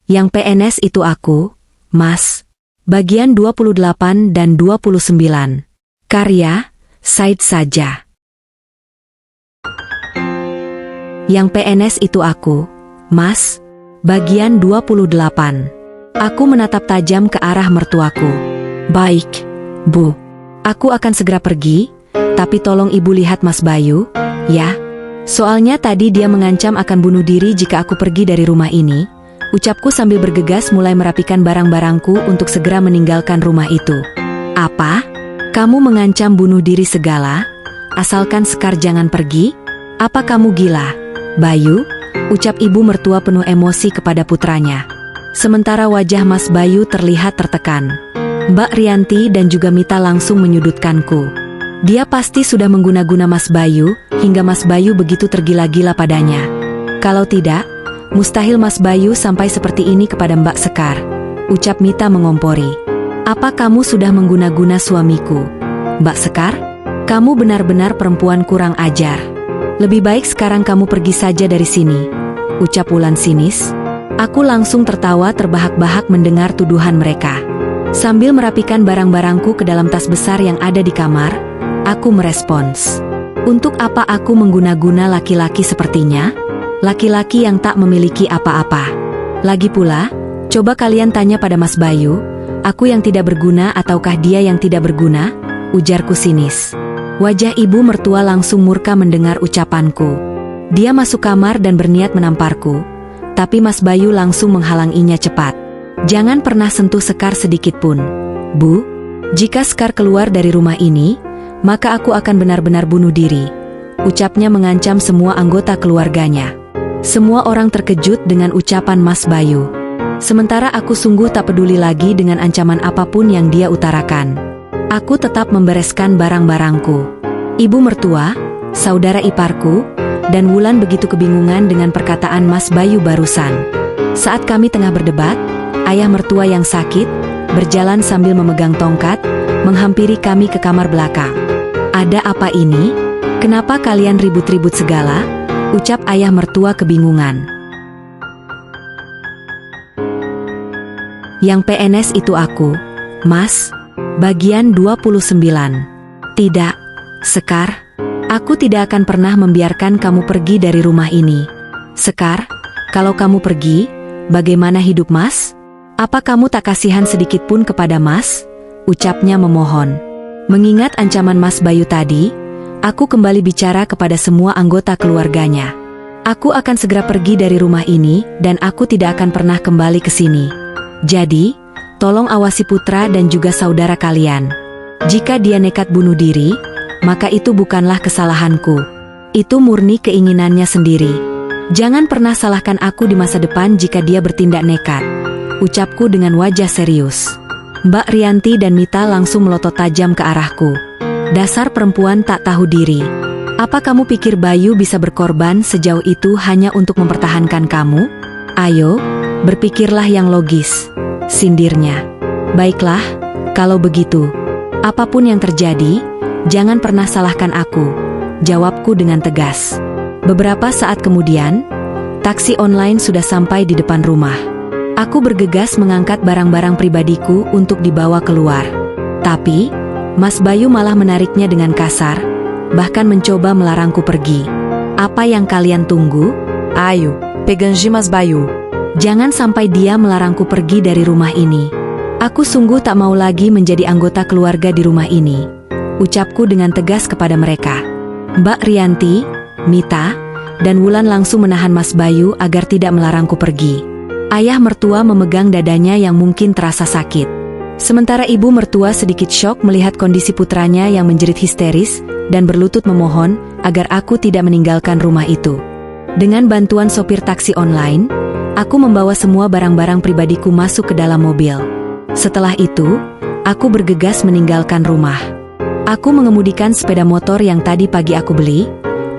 Yang PNS itu aku, Mas. Bagian 28 dan 29. Karya, Said saja. Yang PNS itu aku, Mas. Bagian 28. Aku menatap tajam ke arah mertuaku. Baik, Bu. Aku akan segera pergi, tapi tolong Ibu lihat Mas Bayu, ya. Soalnya tadi dia mengancam akan bunuh diri jika aku pergi dari rumah ini, ucapku sambil bergegas mulai merapikan barang-barangku untuk segera meninggalkan rumah itu. Apa? Kamu mengancam bunuh diri segala? Asalkan Sekar jangan pergi? Apa kamu gila, Bayu? Ucap ibu mertua penuh emosi kepada putranya. Sementara wajah Mas Bayu terlihat tertekan. Mbak Rianti dan juga Mita langsung menyudutkanku. Dia pasti sudah mengguna-guna Mas Bayu, hingga Mas Bayu begitu tergila-gila padanya. Kalau tidak, mustahil Mas Bayu sampai seperti ini kepada Mbak Sekar, ucap Mita mengompori. Apa kamu sudah mengguna-guna suamiku, Mbak Sekar? Kamu benar-benar perempuan kurang ajar. Lebih baik sekarang kamu pergi saja dari sini, ucap Wulan sinis. Aku langsung tertawa terbahak-bahak mendengar tuduhan mereka. Sambil merapikan barang-barangku ke dalam tas besar yang ada di kamar, aku merespons. Untuk apa aku mengguna-guna laki-laki sepertinya? Laki-laki yang tak memiliki apa-apa. Lagi pula, coba kalian tanya pada Mas Bayu, aku yang tidak berguna ataukah dia yang tidak berguna? Ujarku sinis. Wajah ibu mertua langsung murka mendengar ucapanku. Dia masuk kamar dan berniat menamparku, tapi Mas Bayu langsung menghalanginya cepat. Jangan pernah sentuh Sekar sedikit pun, Bu. Jika Sekar keluar dari rumah ini, maka aku akan benar-benar bunuh diri, ucapnya mengancam semua anggota keluarganya. Semua orang terkejut dengan ucapan Mas Bayu. Sementara aku sungguh tak peduli lagi dengan ancaman apapun yang dia utarakan. Aku tetap membereskan barang-barangku. Ibu mertua, saudara iparku, dan Wulan begitu kebingungan dengan perkataan Mas Bayu barusan. Saat kami tengah berdebat, ayah mertua yang sakit, berjalan sambil memegang tongkat, menghampiri kami ke kamar belakang. Ada apa ini? Kenapa kalian ribut-ribut segala? Ucap ayah mertua kebingungan. Yang PNS itu aku, Mas. Bagian 29. Tidak, Sekar. Aku tidak akan pernah membiarkan kamu pergi dari rumah ini. Sekar, kalau kamu pergi, bagaimana hidup Mas? Apa kamu tak kasihan sedikit pun kepada Mas? Ucapnya memohon. Mengingat ancaman Mas Bayu tadi, aku kembali bicara kepada semua anggota keluarganya. Aku akan segera pergi dari rumah ini dan aku tidak akan pernah kembali ke sini. Jadi, tolong awasi putra dan juga saudara kalian. Jika dia nekat bunuh diri, maka itu bukanlah kesalahanku. Itu murni keinginannya sendiri. Jangan pernah salahkan aku di masa depan jika dia bertindak nekat, ucapku dengan wajah serius. Mbak Rianti dan Mita langsung melotot tajam ke arahku. Dasar perempuan tak tahu diri. Apa kamu pikir Bayu bisa berkorban sejauh itu hanya untuk mempertahankan kamu? Ayo, berpikirlah yang logis, sindirnya. Baiklah, kalau begitu, apapun yang terjadi, jangan pernah salahkan aku, jawabku dengan tegas. Beberapa saat kemudian, taksi online sudah sampai di depan rumah. Aku bergegas mengangkat barang-barang pribadiku untuk dibawa keluar. Tapi, Mas Bayu malah menariknya dengan kasar, bahkan mencoba melarangku pergi. Apa yang kalian tunggu? Ayo, pegangi Mas Bayu. Jangan sampai dia melarangku pergi dari rumah ini. Aku sungguh tak mau lagi menjadi anggota keluarga di rumah ini, ucapku dengan tegas kepada mereka. Mbak Rianti, Mita, dan Wulan langsung menahan Mas Bayu agar tidak melarangku pergi. Ayah mertua memegang dadanya yang mungkin terasa sakit. Sementara ibu mertua sedikit syok melihat kondisi putranya yang menjerit histeris dan berlutut memohon agar aku tidak meninggalkan rumah itu. Dengan bantuan sopir taksi online, aku membawa semua barang-barang pribadiku masuk ke dalam mobil. Setelah itu, aku bergegas meninggalkan rumah. Aku mengemudikan sepeda motor yang tadi pagi aku beli,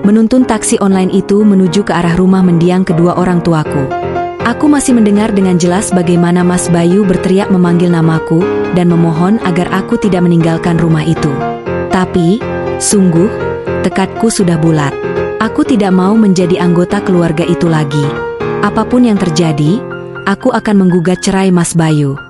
menuntun taksi online itu menuju ke arah rumah mendiang kedua orang tuaku. Aku masih mendengar dengan jelas bagaimana Mas Bayu berteriak memanggil namaku dan memohon agar aku tidak meninggalkan rumah itu. Tapi, sungguh, tekadku sudah bulat. Aku tidak mau menjadi anggota keluarga itu lagi. Apapun yang terjadi, Aku akan menggugat cerai Mas Bayu.